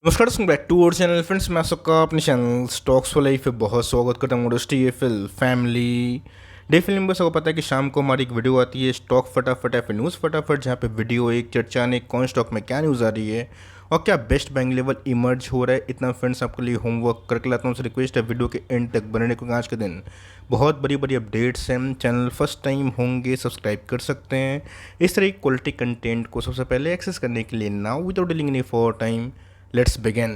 नमस्कार दोस्तों, back to our channel friends. मैं सबका अपने चैनल स्टॉक्स फॉर लाइफ पे बहुत स्वागत करता हूँ। दोस्तों ये फिल फैमिली डे फिल्म में सबको पता है कि शाम को हमारी एक वीडियो आती है स्टॉक फटाफट या फिर न्यूज़ फटाफट, जहाँ पे वीडियो एक चर्चा ने कौन स्टॉक में क्या न्यूज़ आ रही है और क्या बेस्ट बाइंग लेवल इमर्ज हो रहा है। इतना फ्रेंड्स आपके लिए होमवर्क करके लाता हूँ। रिक्वेस्ट है वीडियो के एंड तक बनने को। आज के दिन बहुत बड़ी बड़ी अपडेट्स हैं। चैनल फर्स्ट टाइम होंगे सब्सक्राइब कर सकते हैं इस तरह की क्वालिटी कंटेंट को सबसे पहले एक्सेस करने के लिए। Now without dealing any for time, let's begin.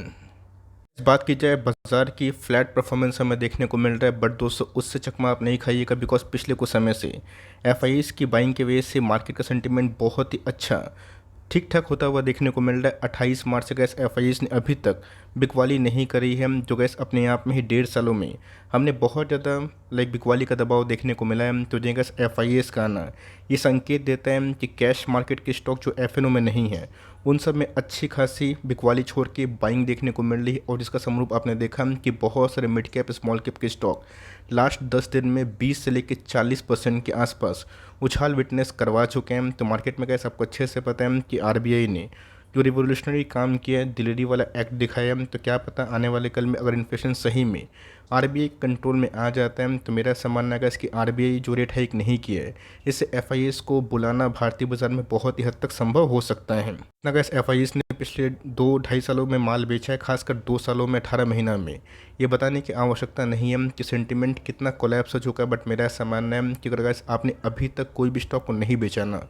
बात की जाए बाजार की, फ्लैट परफॉर्मेंस हमें देखने को मिल रहा है, बट दोस्तों उससे चकमा आप नहीं खाइएगा, बिकॉज पिछले कुछ समय से एफआईएस की बाइंग की वजह से मार्केट का सेंटीमेंट बहुत ही अच्छा ठीक ठाक होता हुआ देखने को मिल रहा है। 28 मार्च से गैस एफआईएस ने अभी तक बिकवाली नहीं करी है, जो गैस अपने आप में ही 1.5 सालों में हमने बहुत ज़्यादा बिकवाली का दबाव देखने को मिला है। तो जो गैस एफआईएस का आना ये संकेत देता है कि कैश मार्केट के स्टॉक जो एफएनओ में नहीं है उन सब में अच्छी खासी बिकवाली छोड़ के बाइंग देखने को मिल रही है। और इसका समरूप आपने देखा कि बहुत सारे मिड कैप स्मॉल कैप के स्टॉक लास्ट 10 दिन में 20 से लेकर 40% के आसपास उछाल विटनेस करवा चुके हैं। तो मार्केट में कैसे आपको अच्छे से पता है कि आरबीआई ने जो रिवोल्यूशनरी काम किया है, दिल्ली वाला एक्ट दिखाया है, तो क्या पता आने वाले कल में अगर इन्फ्लेशन सही में आरबीआई कंट्रोल में आ जाता है तो मेरा मानना है कि आरबीआई जो रेट हाइक नहीं किया है इससे एफआईएस को बुलाना भारतीय बाजार में बहुत ही हद तक संभव हो सकता है। ना गैस एफआईएस ने पिछले 2-2.5 सालों में माल बेचा है, खासकर 2 सालों में 18 महीना में। ये बताने की आवश्यकता नहीं है कि सेंटिमेंट कितना कोलैप्स हो चुका है, बट मेरा ऐसा मानना है कि अगर गैस आपने अभी तक कोई भी स्टॉक को नहीं बेचा ना,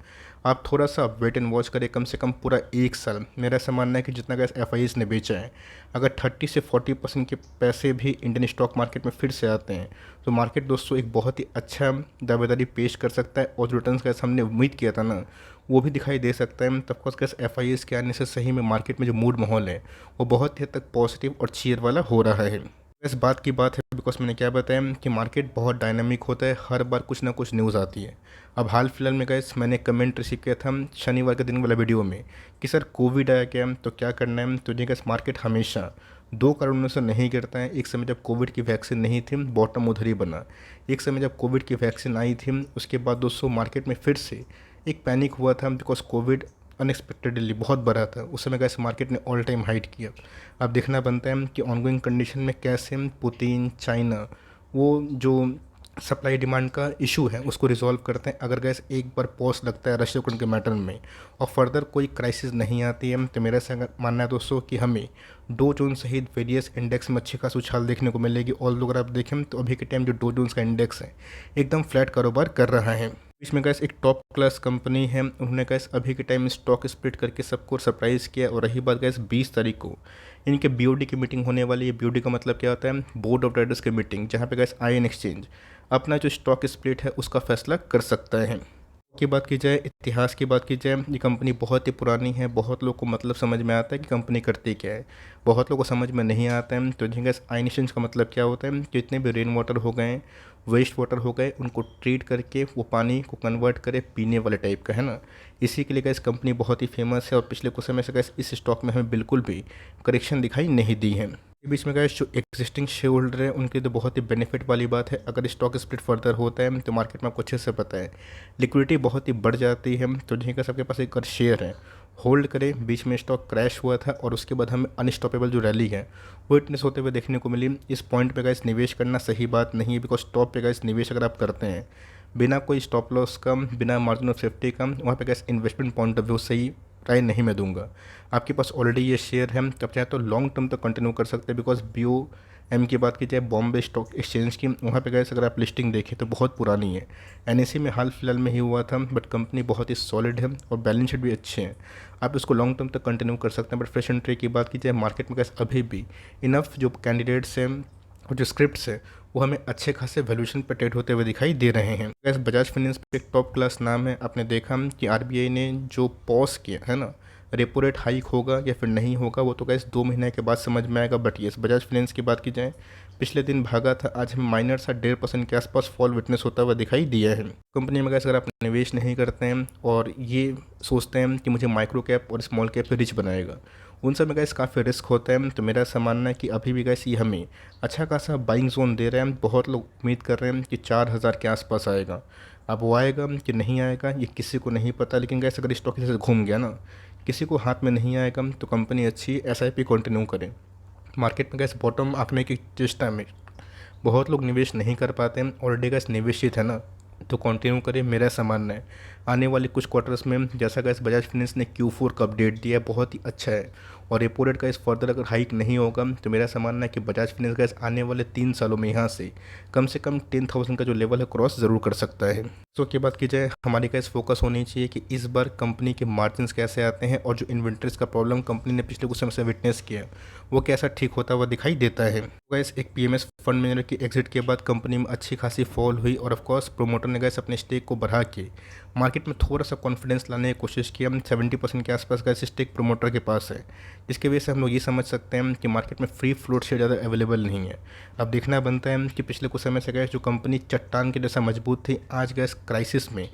आप थोड़ा सा वेट एंड वॉच करें, कम से कम पूरा 1 साल। मेरा ऐसा मानना है कि जितना गैस एफआईएस ने बेचा है, अगर 30 से 40% के पैसे भी इंडियन स्टॉक मार्केट में फिर से आते हैं तो मार्केट दोस्तों एक बहुत ही अच्छा दावेदारी पेश कर सकता है। और जो रिटर्न का हमने उम्मीद किया था ना वो भी दिखाई दे सकता है। तब कोर्स कैसे एफआईएस के आने से सही में मार्केट में जो मूड माहौल है वो बहुत ही हद तक पॉजिटिव और चीयर वाला हो रहा है। इस बात की बात है बिकॉज मैंने क्या बताया कि मार्केट बहुत डायनामिक होता है, हर बार कुछ ना कुछ न्यूज़ आती है। अब हाल फिलहाल में गैस मैंने कमेंट रिसीव किया था शनिवार के दिन वाला वीडियो में कि सर कोविड आया क्या, तो क्या करना है। तो गैस मार्केट हमेशा 2 कारणों से नहीं गिरता है। एक समय जब कोविड की वैक्सीन नहीं थी, बॉटम उधर ही बना। एक समय जब कोविड की वैक्सीन आई थी उसके बाद दोस्तों मार्केट में फिर से एक पैनिक हुआ था, बिकॉज कोविड अनएक्सपेक्टेडली बहुत बढ़ा था। उस समय कैसे मार्केट ने ऑल टाइम हाइट किया। अब देखना बनता है कि ऑनगोइंग कंडीशन में कैसे पुतिन चाइना वो जो सप्लाई डिमांड का इशू है उसको रिजॉल्व करते हैं। अगर गैस एक बार पॉज लगता है रशिया यूक्रेन के मैटर में और फर्दर कोई क्राइसिस नहीं आती है तो मेरा मानना है दोस्तों कि हमें डो जोन्स सहित वेरियस इंडेक्स में अच्छी खासी उछाल देखने को मिलेगी। और अगर आप देखें तो अभी के टाइम जो डो जोन्स का इंडेक्स है एकदम फ्लैट कारोबार कर रहा है। इसमें गैस एक टॉप क्लास कंपनी है, उन्होंने गैस अभी के टाइम स्टॉक स्प्लिट करके सबको सरप्राइज़ किया। और रही बात गैस 20 तारीख को इनके बीओडी की मीटिंग होने वाली है। बीओडी का मतलब क्या होता है, बोर्ड ऑफ डायरेक्टर्स की मीटिंग, जहाँ पे गैस आईएन एक्सचेंज अपना जो स्टॉक स्प्लिट है उसका फैसला कर सकता है। की बात की जाए, इतिहास की बात की जाए, ये कंपनी बहुत ही पुरानी है। बहुत लोग को मतलब समझ में आता है कि कंपनी करती क्या है, बहुत लोग को समझ में नहीं आता है। तो गैस आयनिशंस का मतलब क्या होता है कि जितने भी रेन वाटर हो गए, वेस्ट वाटर हो गए, उनको ट्रीट करके वो पानी को कन्वर्ट करे पीने वाले टाइप का, है ना। इसी के लिए गैस कंपनी बहुत ही फेमस है। और पिछले कुछ समय से गैस इस स्टॉक में हमें बिल्कुल भी करेक्शन दिखाई नहीं दी है। के बीच में गैस जो एग्जिस्टिंग शेयर होल्डर है उनके तो बहुत ही बेनिफिट वाली बात है। अगर स्टॉक स्प्लिट फर्दर होता है तो मार्केट में आपको अच्छे से पता है लिक्विडिटी बहुत ही बढ़ जाती है। तो जिनका का सबके पास एक अगर शेयर है होल्ड करें। बीच में स्टॉक क्रैश हुआ था और उसके बाद हमें अनस्टॉपेबल जो रैली है वो विटनेस होते हुए देखने को मिली। इस पॉइंट पे गैस निवेश करना सही बात नहीं है, बिकॉज टॉप पे गैस निवेश अगर आप करते हैं बिना कोई स्टॉप लॉस का, बिना मार्जिन ऑफ सेफ्टी का, वहाँ पे gas investment point of view सही राय नहीं मैं दूंगा। आपके पास ऑलरेडी ये शेयर है, तब चाहे तो लॉन्ग टर्म तक कंटिन्यू कर सकते हैं। बिकॉज BOM की बात की जाए, बॉम्बे स्टॉक एक्सचेंज की, वहाँ पे गए अगर आप लिस्टिंग देखें तो बहुत पुरानी है। NSE में हाल फिलहाल में ही हुआ था, बट कंपनी बहुत ही सॉलिड है और बैलेंस शीट भी अच्छे हैं। आप इसको लॉन्ग टर्म तक कंटिन्यू कर सकते हैं। बट फ्रेश एंट्री की बात की जाए, मार्केट में कैसे अभी भी इनफ जो कैंडिडेट्स हैं और जो स्क्रिप्ट्स है वो हमें अच्छे खासे वैल्यूएशन पर ट्रेड होते हुए दिखाई दे रहे हैं। गैस बजाज फाइनेंस पे एक टॉप क्लास नाम है। आपने देखा कि आरबीआई ने जो पॉज किया है ना, रेपो रेट हाइक होगा या फिर नहीं होगा वो तो गैस 2 महीने के बाद समझ में आएगा। बट यस, बजाज फाइनेंस की बात की जाए, पिछले दिन भागा था, आज हमें माइनर सा 1.5% के आसपास फॉल विटनेस होता हुआ दिखाई दिया है। कंपनी में गैस अगर आप निवेश नहीं करते हैं और ये सोचते हैं कि मुझे माइक्रो कैप और स्मॉल कैप पे रिच बनाएगा, उन सब में गैस काफ़ी रिस्क होता है। तो मेरा ऐसा मानना है कि अभी भी गैस ये हमें अच्छा खासा बाइंग जोन दे रहे हैं। बहुत लोग उम्मीद कर रहे हैं कि 4,000 के आसपास आएगा। अब वो आएगा कि नहीं आएगा ये किसी को नहीं पता, लेकिन गैस अगर स्टॉक इधर से घूम गया ना, किसी को हाथ में नहीं आएगा तो कंपनी अच्छी SIP कंटिन्यू करें। मार्केट में गैस बॉटम आंकने की चेष्टा में बहुत लोग निवेश नहीं कर पाते हैं, ऑलरेडी गैस निवेशित है ना, तो कंटिन्यू करें, मेरा ऐसा मानना है। आने वाले कुछ क्वार्टर्स में जैसा गैस बजाज फाइनेंस ने Q4 का अपडेट दिया है बहुत ही अच्छा है, और रेपो रेट का इस फर्दर अगर हाइक नहीं होगा तो मेरा ऐसा मानना है कि बजाज फाइनेंस गैस आने वाले 3 सालों में यहाँ से कम 10,000 का जो लेवल है क्रॉस ज़रूर कर सकता है। सो की बात की जाए, हमारी गैस फोकस होनी चाहिए कि इस बार कंपनी के मार्जिन्स कैसे आते हैं और जो इन्वेंट्रीज का प्रॉब्लम कंपनी ने पिछले कुछ समय से विटनेस किया वो कैसा ठीक होता हुआ दिखाई देता है। गैस एक PMS फंड मैनेजर की एग्जिट के बाद कंपनी में अच्छी खासी फॉल हुई, और ऑफकोर्स प्रोमोटर ने गैस अपने स्टेक को बढ़ा के मार्केट में थोड़ा सा कॉन्फिडेंस लाने की कोशिश की। हम 70% के आसपास गैस स्टेक प्रोमोटर के पास है, जिसकी वजह से हम लोग ये समझ सकते हैं कि मार्केट में फ्री फ्लोट शेयर ज़्यादा अवेलेबल नहीं है। अब देखना बनता है कि पिछले कुछ समय से गैस जो कंपनी चट्टान के जैसा मजबूत थी, आज गैस क्राइसिस में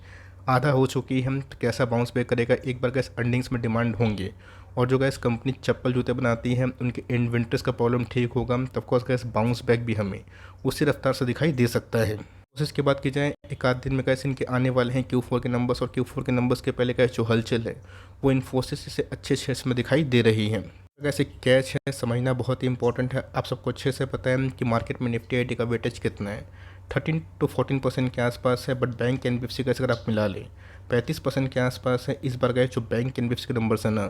आधा हो चुकी है, तो कैसा बाउंस बैक करेगा। एक बार गैस अर्निंग्स में डिमांड होंगे, और जो गैस कंपनी चप्पल जूते बनाती है उनके इन्वेंटर्स का प्रॉब्लम ठीक होगा, तो ऑफकोर्स गैस बाउंस बैक भी हमें उसी रफ्तार से दिखाई दे सकता है। उसके बाद की जाए, एक आध दिन में कैसे इनके आने वाले हैं Q4 के नंबर्स, और Q4 के नंबर्स के पहले कैसे जो हलचल है वो इन्फोसिस से अच्छे शेयर्स में दिखाई दे रही है। वैसे कैच है समझना बहुत ही इंपॉर्टेंट है। आप सबको अच्छे से पता है कि मार्केट में निफ्टी IT का वेटेज कितना है, 13 to 14% के आसपास है, बट बैंक NBFC का अगर आप मिला लें 35% के आसपास है। इस बार गए जो बैंक NBFC के नंबर्स है ना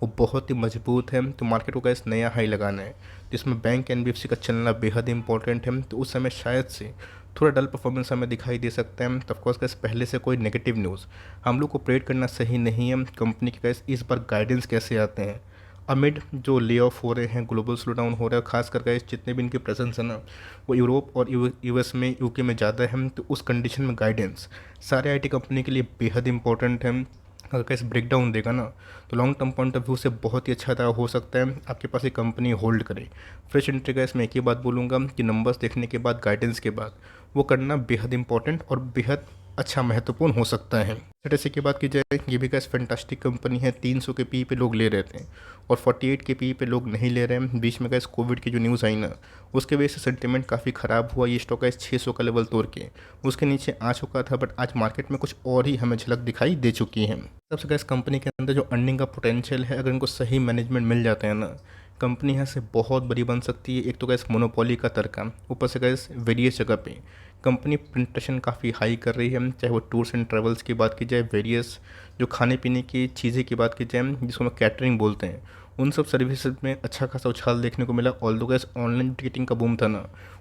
वो बहुत ही मजबूत है, तो मार्केट को गैस नया हाई लगाना है, जिसमें बैंक NBFC का चलना बेहद इंपॉर्टेंट है। तो उस समय शायद से थोड़ा डल परफॉर्मेंस हमें दिखाई दे सकता है। तो ऑफकोर्स गैस पहले से कोई नेगेटिव न्यूज़ हम लोग को प्रेड करना सही नहीं है। कंपनी के गैस इस बार गाइडेंस कैसे आते हैं अमिड जो ले ऑफ हो रहे हैं, ग्लोबल स्लो डाउन हो रहा है, खास करके जितने भी इनके प्रेजेंस है ना वो यूरोप और US में UK में ज़्यादा है, तो उस कंडीशन में गाइडेंस सारे IT कंपनी के लिए बेहद इंपॉर्टेंट है। अगर कैसे ब्रेक डाउन देगा ना तो long term point of view से बहुत ही अच्छा हो सकता है। आपके पास एक कंपनी होल्ड करे, फ्रेश एंट्री गैस मैं एक ही बात बोलूँगा कि नंबर्स देखने के बाद, गाइडेंस के बाद वो करना बेहद इंपॉर्टेंट और बेहद अच्छा महत्वपूर्ण हो सकता है। जैसे की बात की जाए, ये भी गैस फैंटास्टिक कंपनी है। 300 के PE पे लोग ले रहे थे और 48 के PE पे लोग नहीं ले रहे हैं। बीच में गैस कोविड की जो न्यूज़ आई ना उसके वजह से सेंटिमेंट काफ़ी ख़राब हुआ। ये स्टॉक गैस 600 का लेवल तोड़ के उसके नीचे आ चुका था, बट आज मार्केट में कुछ और ही हमें झलक दिखाई दे चुकी है। सबसे गैस कंपनी के अंदर जो अर्निंग का पोटेंशियल है, अगर इनको सही मैनेजमेंट मिल जाता है ना, कंपनी यहाँ से बहुत बड़ी बन सकती है। एक तो गैस मोनोपोली का तर्का, ऊपर से गैस वेरियस जगह पे कंपनी पेनिट्रेशन काफ़ी हाई कर रही है। चाहे वो टूर्स एंड ट्रैवल्स की बात की जाए, वेरियस जो खाने पीने की चीज़ें की बात की जाए जिसको हम कैटरिंग बोलते हैं, उन सब सर्विसेज में अच्छा खासा उछाल देखने को मिला। ऑल्दो गैस ऑनलाइन टिकटिंग का बूम था ना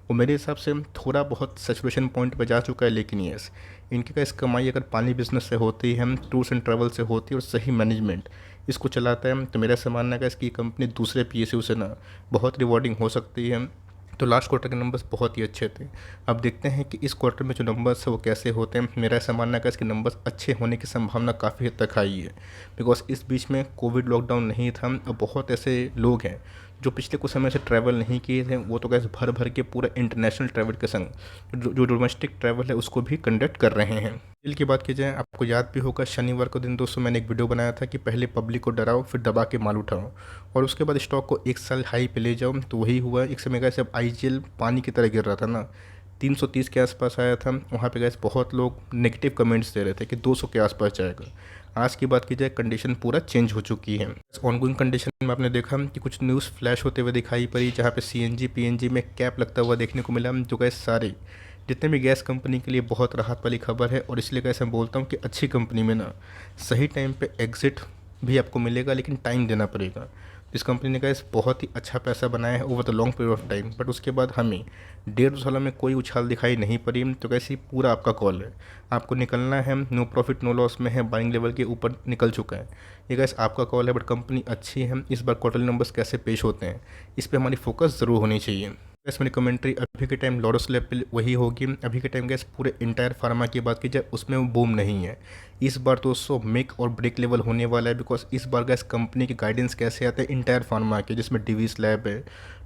वो मेरे हिसाब से थोड़ा बहुत सैचुरेशन पॉइंट पे जा चुका है, लेकिन यस इनकी गैस कमाई अगर पानी बिजनेस से होती है, टूर्स एंड ट्रैवल से होती है और सही मैनेजमेंट इसको चलाता है, तो मेरा ऐसा मानना है कि इसकी कंपनी दूसरे PSU से ना बहुत रिवॉर्डिंग हो सकती है। तो लास्ट क्वार्टर के नंबर्स बहुत ही अच्छे थे। अब देखते हैं कि इस क्वार्टर में जो नंबर्स है वो कैसे होते हैं। मेरा ऐसा मानना है कि इसके नंबर्स अच्छे होने की संभावना काफ़ी हद तक हाई है, बिकॉज इस बीच में कोविड लॉकडाउन नहीं था और बहुत ऐसे लोग हैं जो पिछले कुछ समय से ट्रैवल नहीं किए थे, वो तो गैस भर भर के पूरा इंटरनेशनल ट्रैवल के संग जो डोमेस्टिक ट्रैवल है उसको भी कंडक्ट कर रहे हैं। डील की बात की जाए, आपको याद भी होगा शनिवार को दिन दोस्तों मैंने एक वीडियो बनाया था कि पहले पब्लिक को डराओ फिर दबा के माल उठाओ और उसके बाद स्टॉक को 1 साल हाई पे ले जाओ। तो वही हुआ। एक समय गैस जब IGL पानी की तरह गिर रहा था ना, 330 के आसपास आया था, वहाँ पे गैस बहुत लोग नेगेटिव कमेंट्स दे रहे थे कि 200 के आसपास जाएगा। आज की बात की जाए, कंडीशन पूरा चेंज हो चुकी है। ऑनगोइंग कंडीशन में आपने देखा कि कुछ न्यूज़ फ्लैश होते हुए दिखाई पड़ी, जहाँ पे CNG PNG में कैप लगता हुआ देखने को मिला, जो गैस सारे जितने भी गैस कंपनी के लिए बहुत राहत वाली खबर है। और इसलिए कैसे मैं बोलता हूँ कि अच्छी कंपनी में ना सही टाइम पे एग्जिट भी आपको मिलेगा, लेकिन टाइम देना पड़ेगा। इस कंपनी ने गैस बहुत ही अच्छा पैसा बनाया है over the long period of time, but उसके बाद हमें 1.5 सालों में कोई उछाल दिखाई नहीं पड़ी। तो कैसे पूरा आपका कॉल है, आपको निकलना है, नो प्रॉफिट नो लॉस में है, बाइंग लेवल के ऊपर निकल चुका है, ये गैस आपका कॉल है। बट कंपनी अच्छी है। इस बार क्वार्टरली नंबर्स कैसे पेश होते हैं इस पर हमारी फोकस ज़रूर होनी चाहिए। गैस मेरी कमेंट्री अभी के टाइम लॉरस लेवल वही होगी। अभी के टाइम गैस पूरे इंटायर फार्मा की बात की जाए उसमें वो बूम नहीं है। इस बार दोस्तों मेक और ब्रेक लेवल होने वाला है, बिकॉज इस बार गैस कंपनी के गाइडेंस कैसे आते हैं इंटायर फार्मा के, जिसमें डिवीज लैब है,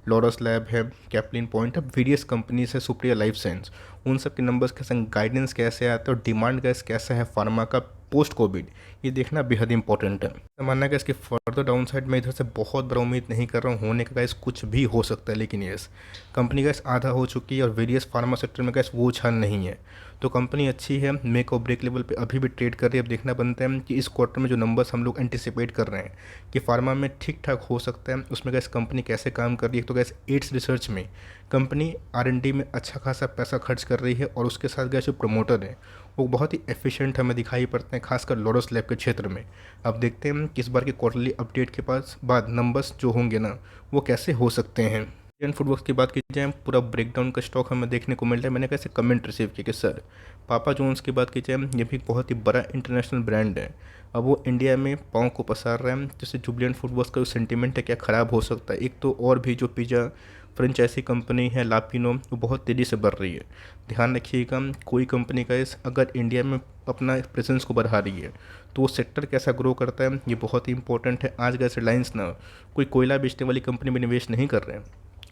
लॉरस लैब है, कैप्लिन पॉइंट है, वेरियस कंपनीज है, सुप्रिया लाइफ साइंस, उन सब के नंबर्स के संग गाइडेंस कैसे आते हैं और डिमांड गैस कैसा है फार्मा का पोस्ट कोविड, ये देखना बेहद इंपॉर्टेंट है। तो मानना है कि इसकी फर्दर डाउन साइड में इधर से बहुत बड़ा उम्मीद नहीं कर रहा हूँ होने का, गैस कुछ भी हो सकता है, लेकिन यस कंपनी गैस आधा हो चुकी है और वेरियस फार्मा सेक्टर में गैस वो उछाल नहीं है। तो कंपनी अच्छी है, मेक और ब्रेक लेवल पे अभी भी ट्रेड कर रही है। अब देखना बनता है कि इस क्वार्टर में जो नंबर्स हम लोग एंटिसिपेट कर रहे हैं कि फार्मा में ठीक ठाक हो सकता है, उसमें गैस कंपनी कैसे काम कर रही है। तो गैस एड्स रिसर्च में कंपनी R&D में अच्छा खासा पैसा खर्च कर रही है और उसके साथ गैस जो प्रमोटर है वो बहुत ही एफिशिएंट हमें दिखाई पड़ते हैं, खासकर लॉरस लैब के क्षेत्र में। अब देखते हैं कि इस बार की क्वार्टरली अपडेट के पास बाद नंबर्स जो होंगे ना वो कैसे हो सकते हैं। इंडियन फुटबॉल की बात की जाए, पूरा ब्रेकडाउन का स्टॉक हमें देखने को मिल रहा है। मैंने कैसे कमेंट रिसीव किया कि सर पापा जोन्स की बात की जाए, ये भी बहुत ही बड़ा इंटरनेशनल ब्रांड है, अब वो इंडिया में पाँव को पसार रहा है। जैसे जुबिलेंट फुटबॉल्स का जो सेंटीमेंट है क्या ख़राब हो सकता है। एक तो और भी जो पिज़्ज़ा फ्रेंचाइजी कंपनी है लापिनो, वो बहुत तेज़ी से बढ़ रही है। ध्यान रखिएगा, कोई कंपनी का इस अगर इंडिया में अपना प्रेजेंस को बढ़ा रही है तो वो सेक्टर कैसा ग्रो करता है ये बहुत ही इंपॉर्टेंट है। आज गैस रिलायंस ना कोई कोयला बेचने वाली कंपनी में निवेश नहीं कर रहे हैं,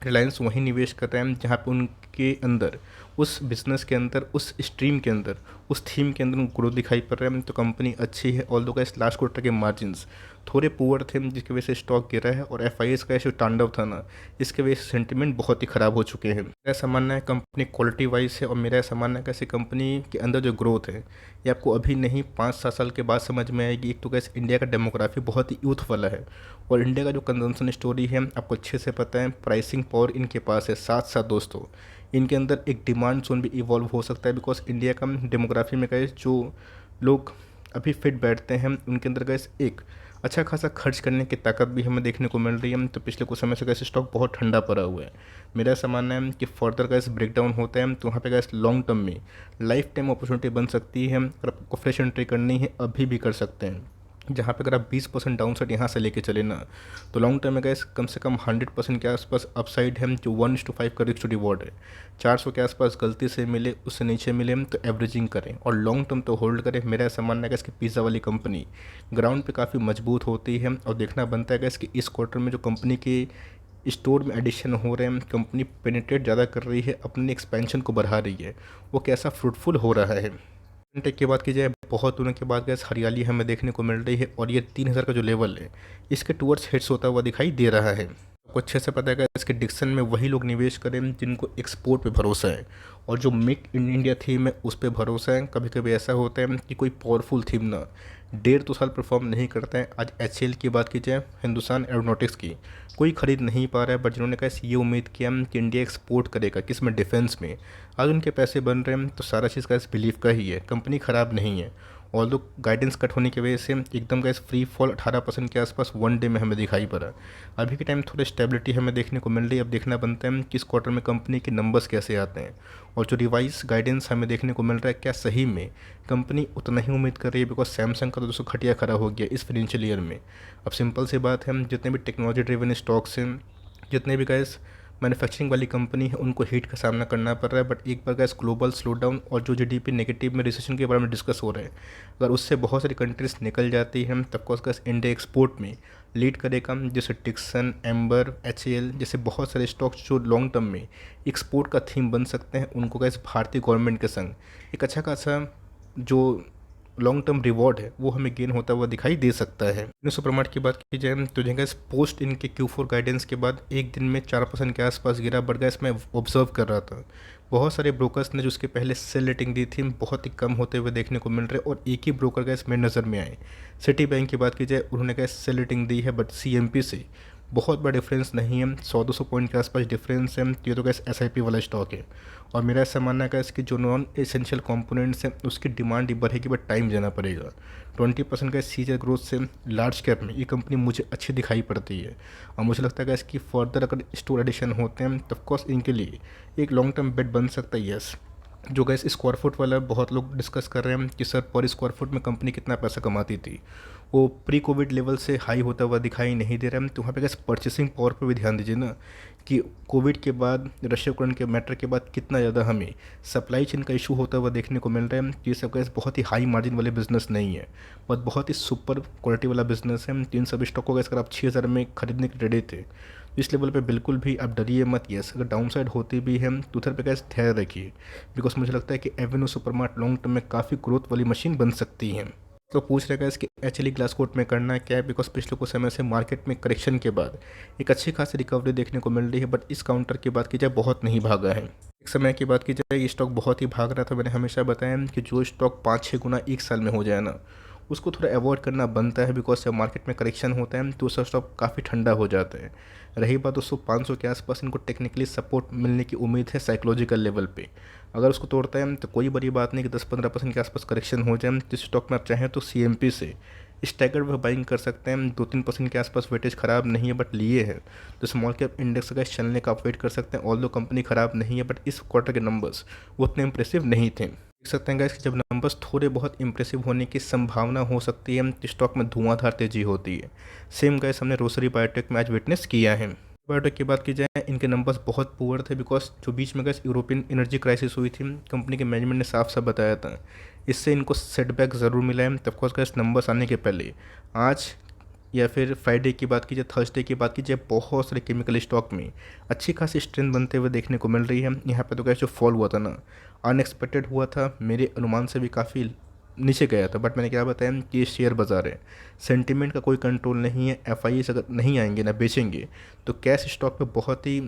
रिलायंस वहीं निवेश कर रहे हैं जहाँ पे उनके अंदर उस बिज़नेस के अंदर उस स्ट्रीम के अंदर उस थीम के अंदर ग्रोथ दिखाई पड़ रहा है। तो कंपनी अच्छी है। ऑल्दो का इस लास्ट क्वार्टर के मार्जिन्स थोड़े पुअर थे जिसकी वजह से स्टॉक गिरा है, और FIS का जो तांडव था ना इसके वजह से सेंटिमेंट बहुत ही ख़राब हो चुके हैं। मेरा ऐसा मानना है कंपनी क्वालिटी वाइज है, और मेरा ऐसा मानना है कैसे कंपनी के अंदर जो ग्रोथ है ये आपको अभी नहीं 5-7 साल के बाद समझ में आएगी। एक तो कैसे इंडिया का डेमोग्राफी बहुत ही यूथ वाला है, और इंडिया का जो कंजम्पशन स्टोरी है आपको अच्छे से पता है, प्राइसिंग पावर इनके पास है। साथ साथ दोस्तों इनके अंदर एक डिमांड जोन भी इवॉल्व हो सकता है, बिकॉज इंडिया का डेमोग्राफी में गए जो लोग अभी फिट बैठते हैं उनके अंदर गए एक अच्छा खासा खर्च करने की ताकत भी हमें देखने को मिल रही है। तो पिछले कुछ समय से गैस स्टॉक बहुत ठंडा पड़ा हुआ है। मेरा ऐसा मानना है कि फर्दर गैस ब्रेकडाउन होता है तो वहाँ पे गैस लॉन्ग टर्म में लाइफ टाइम अपॉर्चुनिटी बन सकती है। अगर आपको फ्रेश एंट्री करनी है अभी भी कर सकते हैं, जहाँ पे अगर आप 20% डाउन साइड यहाँ से लेके चले ना तो लॉन्ग टर्म में गैस कम से कम 100% के आसपास अपसाइड है, जो 1:5 का रिस्क टू रिवॉर्ड है। 400 के आसपास गलती से मिले उससे नीचे मिले तो एवरेजिंग करें और लॉन्ग टर्म तो होल्ड करें। मेरा ऐसा मानना है कि इसकी पिज़्ज़ा वाली कंपनी ग्राउंड पे काफ़ी मजबूत होती है, और देखना बनता है कि इसकी इस क्वार्टर में जो कंपनी के स्टोर में एडिशन हो रहे हैं, कंपनी पेनिट्रेट ज़्यादा कर रही है, अपनी एक्सपेंशन को बढ़ा रही है, वो कैसा फ्रूटफुल हो रहा है। टेक की बात की जाए, बहुत दिनों के बाद गैस हरियाली हमें देखने को मिल रही है, और ये 3000 का जो लेवल है इसके टूवर्ड्स हिट्स होता हुआ दिखाई दे रहा है। आपको अच्छे से पता है कि इसके डिक्शन में वही लोग निवेश करें जिनको एक्सपोर्ट पे भरोसा है, और जो मेक इन इंडिया थीम है उस पर भरोसा है। कभी कभी ऐसा होता है कि कोई पावरफुल थीम ना 1.5-2 साल परफॉर्म नहीं करता है। आज HCL की बात की जाए, हिंदुस्तान एरोनॉटिक्स की कोई खरीद नहीं पा रहा है, बट जिन्होंने कैसे ये उम्मीद किया कि इंडिया एक्सपोर्ट करेगा किस में, डिफेंस में, आज उनके पैसे बन रहे हैं। तो सारा चीज़ का इस बिलीव का ही है, कंपनी ख़राब नहीं है। ऑल्दो गाइडेंस कट होने की वजह से एकदम का इस फ्री फॉल 18% के आसपास वन डे में हमें दिखाई पड़ा। अभी के टाइम थोड़ी स्टेबिलिटी हमें देखने को मिल रही है। अब देखना बनता है कि इस क्वार्टर में कंपनी के नंबर्स कैसे आते हैं, और जो रिवाइज गाइडेंस हमें देखने को मिल रहा है क्या सही में कंपनी उतना ही उम्मीद कर रही है। बिकॉज सैमसंग का तो दोस्तों खटिया खड़ा हो गया इस फाइनेंशियल ईयर में। अब सिंपल सी बात है, जितने भी टेक्नोलॉजी ड्रिवन स्टॉक्स हैं, जितने भी गैस मैन्युफैक्चरिंग वाली कंपनी है, उनको हिट का सामना करना पड़ रहा है। बट एक बार गैस ग्लोबल स्लो डाउन और जो GDP नेगेटिव में रिसेशन के बारे में डिस्कस हो रहे हैं, अगर उससे बहुत सारी कंट्रीज निकल जाती हैं तब कोर्स गैस इंडिया एक्सपोर्ट में लीड करेगा। जैसे टिक्सन, एम्बर, HAL जैसे बहुत सारे स्टॉक्स जो लॉन्ग टर्म में एक्सपोर्ट का थीम बन सकते हैं, उनको गैस भारतीय गवर्नमेंट के संग एक अच्छा खासा जो लॉन्ग टर्म रिवॉर्ड है वो हमें गेन होता हुआ दिखाई दे सकता है। सुपरमार्ट की बात की जाए तो गैस पोस्ट इनके Q4 गाइडेंस के बाद एक दिन में 4% के आसपास गिरा। बट गैस मैं ऑब्जर्व कर रहा था बहुत सारे ब्रोकर्स ने जो उसके पहले सेल रेटिंग दी थी बहुत ही कम होते हुए देखने को मिल रहे, और एक ही ब्रोकर गैस मेरे नज़र में आए। सिटी बैंक की बात की जाए, उन्होंने गैस सेल रेटिंग दी है, बट CMP से बहुत बड़ा डिफरेंस नहीं है, 100-200 पॉइंट के आसपास डिफरेंस है। ये तो गैस SIP वाला स्टॉक है, और मेरा ऐसा मानना है कि जो नॉन एसेंशियल कंपोनेंट्स हैं उसकी डिमांड ही बढ़ेगी, बट टाइम देना पड़ेगा। 20% का सीजर ग्रोथ से लार्ज कैप में ये कंपनी मुझे अच्छी दिखाई पड़ती है, और मुझे लगता है कि इसकी फर्दर अगर स्टोर एडिशन होते हैं तो ऑफकोर्स इनके लिए एक लॉन्ग टर्म बेट बन सकता है। यस, जो गैस स्क्वायर फुट वाला बहुत लोग डिस्कस कर रहे हैं कि सर पर स्क्वायर फुट में कंपनी कितना पैसा कमाती थी, वो प्री कोविड लेवल से हाई होता हुआ दिखाई नहीं दे रहा है। तो वहाँ पे गैस परचेसिंग पावर पर भी ध्यान दीजिए ना, कि कोविड के बाद रशिया यूक्रेन के मैटर के बाद कितना ज़्यादा हमें सप्लाई चेन का इशू होता हुआ देखने को मिल रहा है। ये सब गैस बहुत ही हाई मार्जिन वाले बिजनेस नहीं है, बट बहुत ही सुपर क्वालिटी वाला बिजनेस है। इन सब स्टॉक को गैस अगर आप 6000 में खरीदने के रेडी थे, इस लेवल पे बिल्कुल भी आप डरिए मत। यस, अगर डाउन साइड होती भी है तो उधर पे गैस धैर्य रखिए, बिकॉज मुझे लगता है कि एवेन्यू सुपरमार्ट लॉन्ग टर्म में काफ़ी ग्रोथ वाली मशीन बन सकती है। तो पूछ रहे हैं कि एक्चुअली ग्लास कोट में करना क्या है, बिकॉज पिछले कुछ समय से मार्केट में करेक्शन के बाद एक अच्छी खासी रिकवरी देखने को मिल रही है, बट इस काउंटर की बात की जाए बहुत नहीं भागा है। एक समय की बात की जाए ये स्टॉक बहुत ही भाग रहा था। मैंने हमेशा बताया कि जो स्टॉक 5-6 गुना एक साल में हो जाए ना, उसको थोड़ा अवॉइड करना बनता है, बिकॉज जब मार्केट में करेक्शन होता है तो उसका स्टॉक काफ़ी ठंडा हो जाता है। रही बात दोस्तों 500 के आसपास, इनको टेक्निकली सपोर्ट मिलने की उम्मीद है साइकोलॉजिकल लेवल पे। अगर उसको तोड़ता है तो कोई बड़ी बात नहीं कि 10-15% के आसपास करेक्शन हो जाए, तो स्टॉक में आप चाहें तो CMP से स्टैगर्ड वे बाइंग कर सकते हैं। 2-3% के आसपास वेटेज खराब नहीं है, बट लिए है तो स्मॉल कैप इंडेक्स का चलने का आप वेट कर सकते हैं। ऑल्दो कंपनी खराब नहीं है, बट इस क्वार्टर के नंबर्स वो उतने इंप्रेसिव नहीं थे। देख सकते हैं गाइस कि जब नंबर्स थोड़े बहुत इंप्रेसिव होने की संभावना हो सकती है तो स्टॉक में धुआंधार तेजी होती है। सेम गाइस हमने रोसरी बायोटेक में आज विटनेस किया है। बायोटेक की बात की जाए, इनके नंबर्स बहुत पुअर थे, बिकॉज जो बीच में गाइस यूरोपियन एनर्जी क्राइसिस हुई थी, कंपनी के मैनेजमेंट ने साफ साफ बताया था, इससे इनको सेटबैक ज़रूर मिला है। तब कोर्स गाइस नंबर्स आने के पहले आज या फिर फ्राइडे की बात कीजिए, थर्सडे की बात कीजिए, बहुत सारे केमिकल स्टॉक में अच्छी खासी स्ट्रेंथ बनते हुए देखने को मिल रही है। यहाँ पे तो क्या जो फॉल हुआ था ना, अनएक्सपेक्टेड हुआ था, मेरे अनुमान से भी काफ़ी नीचे गया था। बट मैंने क्या बताया कि ये शेयर बाज़ार है, सेंटीमेंट का कोई कंट्रोल नहीं है। FIS अगर नहीं आएंगे ना बेचेंगे तो कैश स्टॉक पे बहुत ही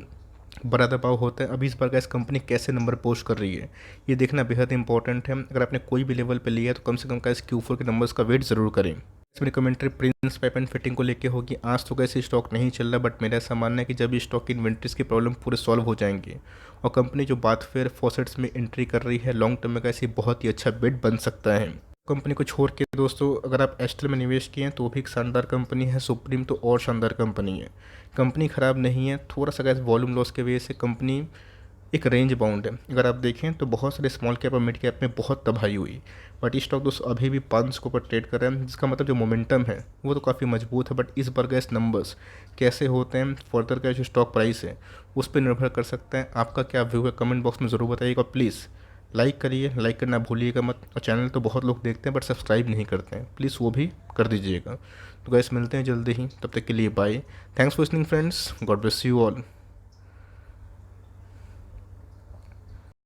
बड़ा दबाव होता है। अभी इस बार का इस कंपनी कैसे नंबर पोस्ट कर रही है ये देखना बेहद इंपॉर्टेंट है। अगर आपने कोई भी लेवल पे लिया है तो कम से कम का इस Q4 के नंबर्स का वेट ज़रूर करें। मेरी commentary Prince pipe and fitting को लेके होगी। आज तो कैसे स्टॉक नहीं चल रहा, बट मेरा ऐसा मानना है कि जब स्टॉक की इन्वेंट्रीज की प्रॉब्लम पूरे सॉल्व हो जाएंगे और कंपनी जो बाथवेयर फॉसेट्स में एंट्री कर रही है, लॉन्ग टर्म में कैसी बहुत ही अच्छा बेट बन सकता है। कंपनी को छोड़ के दोस्तों अगर आप एस्टेल में निवेश किए हैं तो भी एक शानदार कंपनी है। सुप्रीम तो और शानदार कंपनी है, कंपनी ख़राब नहीं है। थोड़ा सा गैस वॉल्यूम लॉस के वजह से कंपनी एक रेंज बाउंड है। अगर आप देखें तो बहुत सारे स्मॉल कैप और मिड कैप में बहुत तबाही हुई, बट स्टॉक दोस्तों अभी भी 500 के ऊपर ट्रेड कर रहे हैं, जिसका मतलब जो मोमेंटम है वो तो काफ़ी मजबूत है। बट इस बार गैस नंबर्स कैसे होते हैं, फर्दर का जो स्टॉक प्राइस है उस पर निर्भर कर सकता है। आपका क्या व्यू है कमेंट बॉक्स में ज़रूर बताइएगा। प्लीज़ लाइक करिए, लाइक करना भूलिएगा मत। और चैनल तो बहुत लोग देखते हैं बट सब्सक्राइब नहीं करते हैं, प्लीज़ वो भी कर दीजिएगा। तो गैस मिलते हैं जल्दी ही, तब तक के लिए bye. Thanks for listening friends, God bless you all.